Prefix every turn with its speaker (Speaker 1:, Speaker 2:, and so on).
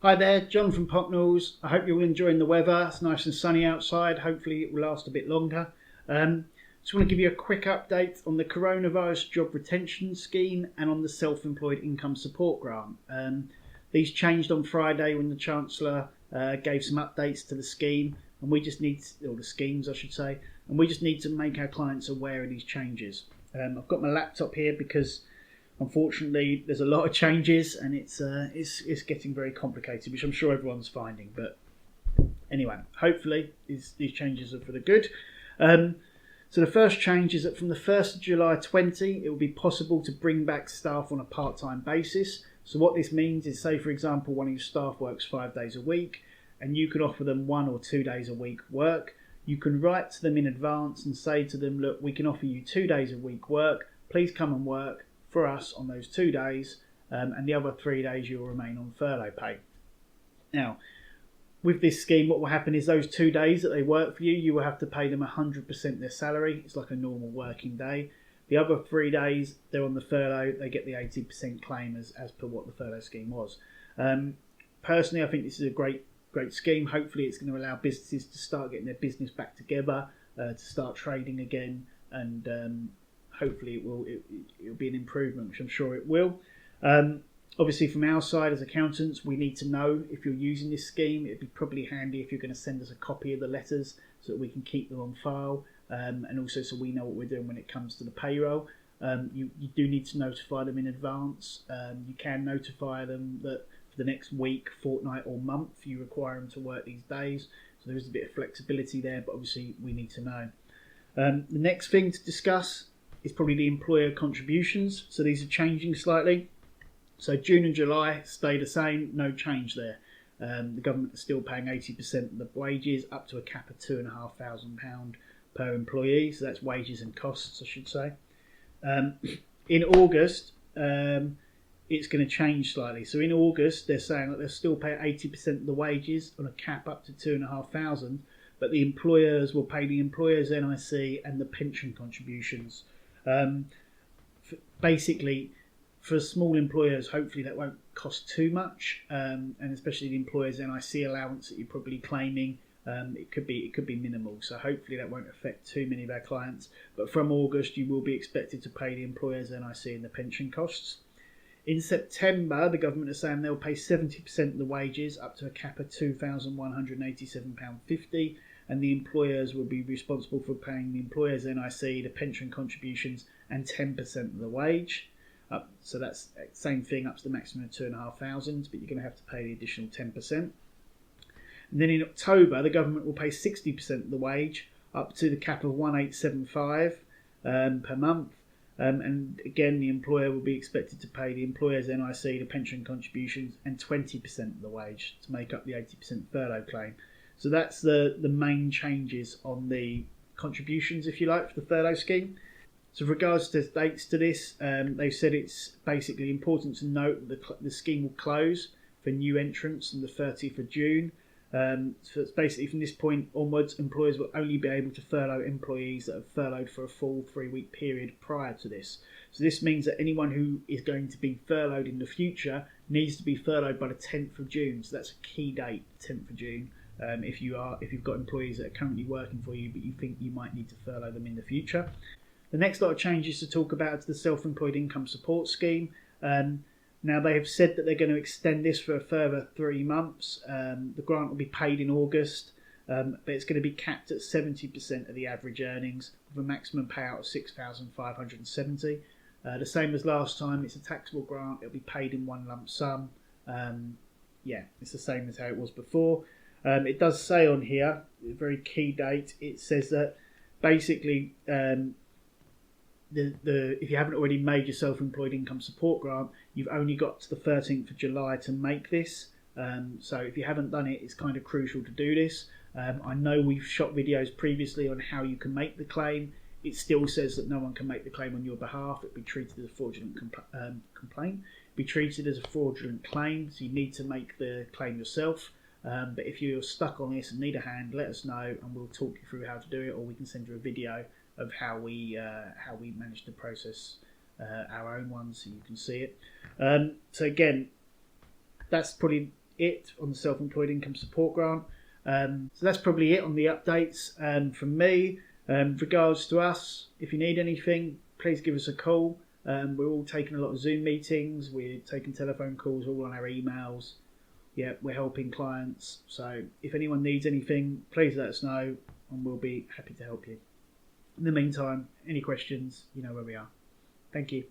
Speaker 1: Hi there, John from Pocknalls. I hope you're all enjoying the weather. It's nice and sunny outside. Hopefully it will last a bit longer. Just want to give you a quick update on the Coronavirus Job Retention Scheme and on the Self-Employed Income Support Grant. These changed on Friday when the Chancellor gave some updates to the scheme, and we just need, or the schemes I should say, and we just need to make our clients aware of these changes. I've got my laptop here because unfortunately, there's a lot of changes and it's getting very complicated, which I'm sure everyone's finding. But anyway, hopefully these changes are for the good. So the first change is that from the 1st of July 20, it will be possible to bring back staff on a part-time basis. So what this means is, say for example, one of your staff works 5 days a week and you can offer them 1 or 2 days a week work. You can write to them in advance and say to them, look, we can offer you 2 days a week work. Please come and work for us on those 2 days, and the other 3 days you'll remain on furlough pay. Now, with this scheme, what will happen is those 2 days that they work for you, you will have to pay them 100% their salary. It's like a normal working day. The other 3 days, they're on the furlough, they get the 80% claim as per what the furlough scheme was. Personally, I think this is a great scheme. Hopefully it's going to allow businesses to start getting their business back together, to start trading again, and hopefully it will be an improvement, which I'm sure it will. Obviously from our side as accountants, we need to know if you're using this scheme. It'd be probably handy if you're going to send us a copy of the letters so that we can keep them on file, and also so we know what we're doing when it comes to the payroll. You do need to notify them in advance. You can notify them that for the next week, fortnight or month you require them to work these days. So there is a bit of flexibility there, but obviously we need to know. The next thing to discuss is probably the employer contributions. So these are changing slightly. So June and July stay the same, no change there. The government is still paying 80% of the wages up to a cap of £2,500 per employee. So that's wages and costs, I should say. In August, it's going to change slightly. So in August, they're saying that they'll still pay 80% of the wages on a cap up to £2,500, but the employers will pay the employer's NIC and the pension contributions. Basically, for small employers, hopefully that won't cost too much, and especially the employer's NIC allowance that you're probably claiming, it could be minimal. So hopefully that won't affect too many of our clients. But from August, you will be expected to pay the employer's NIC and the pension costs. In September, the government is saying they'll pay 70% of the wages up to a cap of £2,187.50. And the employers will be responsible for paying the employer's NIC, the pension contributions, and 10% of the wage. So that's the same thing, up to the maximum of £2,500, but you're going to have to pay the additional 10%. And then in October, the government will pay 60% of the wage, up to the cap of £1,875 per month. And again, the employer will be expected to pay the employer's NIC, the pension contributions, and 20% of the wage to make up the 80% furlough claim. So that's the main changes on the contributions, if you like, for the furlough scheme. So with regards to dates to this, they've said it's basically important to note that the scheme will close for new entrants on the 30th of June. So it's basically from this point onwards, employers will only be able to furlough employees that have furloughed for a full 3-week period prior to this. So this means that anyone who is going to be furloughed in the future needs to be furloughed by the 10th of June. So that's a key date, 10th of June. If you've got employees that are currently working for you, but you think you might need to furlough them in the future. The next lot of changes to talk about is the Self-Employed Income Support Scheme. Now they have said that they're going to extend this for a further 3 months. The grant will be paid in August, but it's going to be capped at 70% of the average earnings with a maximum payout of £6,570. The same as last time, it's a taxable grant. It'll be paid in one lump sum. It's the same as how it was before. It does say on here, a very key date, it says that basically if you haven't already made your self-employed income support grant, you've only got to the 13th of July to make this. So if you haven't done it, it's kind of crucial to do this. I know we've shot videos previously on how you can make the claim. It still says that no one can make the claim on your behalf. It'll be treated as a fraudulent complaint. It'll be treated as a fraudulent claim, so you need to make the claim yourself. But if you're stuck on this and need a hand, let us know and we'll talk you through how to do it, or we can send you a video of how we managed to process our own ones so you can see it. So again, that's probably it on the Self-Employed Income Support Grant. So that's probably it on the updates from me. Regards to us, if you need anything, please give us a call. We're all taking a lot of Zoom meetings. We're taking telephone calls, all on our emails. Yeah, we're helping clients. So if anyone needs anything, please let us know and we'll be happy to help you. In the meantime, any questions, you know where we are. Thank you.